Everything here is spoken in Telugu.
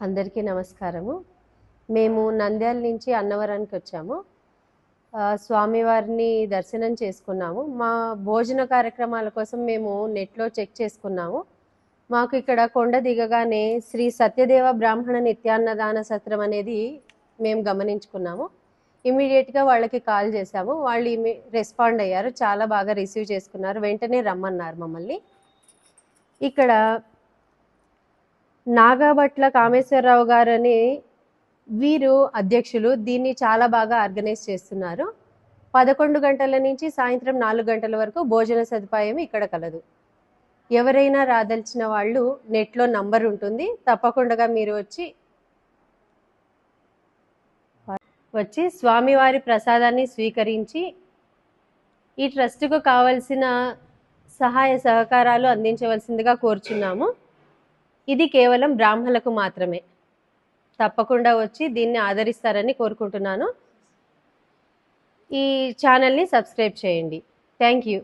అందరికీ నమస్కారము. మేము నంద్యాల నుంచి అన్నవరానికి వచ్చాము. స్వామివారిని దర్శనం చేసుకున్నాము. మా భోజన కార్యక్రమాల కోసం మేము నెట్లో చెక్ చేసుకున్నాము. మాకు ఇక్కడ కొండ దిగగానే శ్రీ సత్యదేవ బ్రాహ్మణ నిత్యాన్నదాన సత్రం అనేది మేము గమనించుకున్నాము. ఇమీడియట్గా వాళ్ళకి కాల్ చేశాము. వాళ్ళు రెస్పాండ్ అయ్యారు, చాలా బాగా రిసీవ్ చేసుకున్నారు. వెంటనే రమ్మన్నారు మమ్మల్ని. ఇక్కడ నాగభట్ల కామేశ్వరరావు గారని వీరు అధ్యక్షులు. దీన్ని చాలా బాగా ఆర్గనైజ్ చేస్తున్నారు. 11 గంటల నుంచి సాయంత్రం 4 గంటల వరకు భోజన సదుపాయం ఇక్కడ కలదు. ఎవరైనా రాదలిచిన వాళ్ళు నెట్లో నంబర్ ఉంటుంది, తప్పకుండా మీరు వచ్చి స్వామివారి ప్రసాదాన్ని స్వీకరించి ఈ ట్రస్ట్కు కావలసిన సహాయ సహకారాలు అందించవలసిందిగా కోరుచున్నాము. ఇది కేవలం బ్రాహ్మణులకు మాత్రమే. తప్పకుండా వచ్చి దీన్ని ఆదరిస్తారని కోరుకుంటున్నాను. ఈ ఛానల్ని సబ్స్క్రైబ్ చేయండి. Thank you.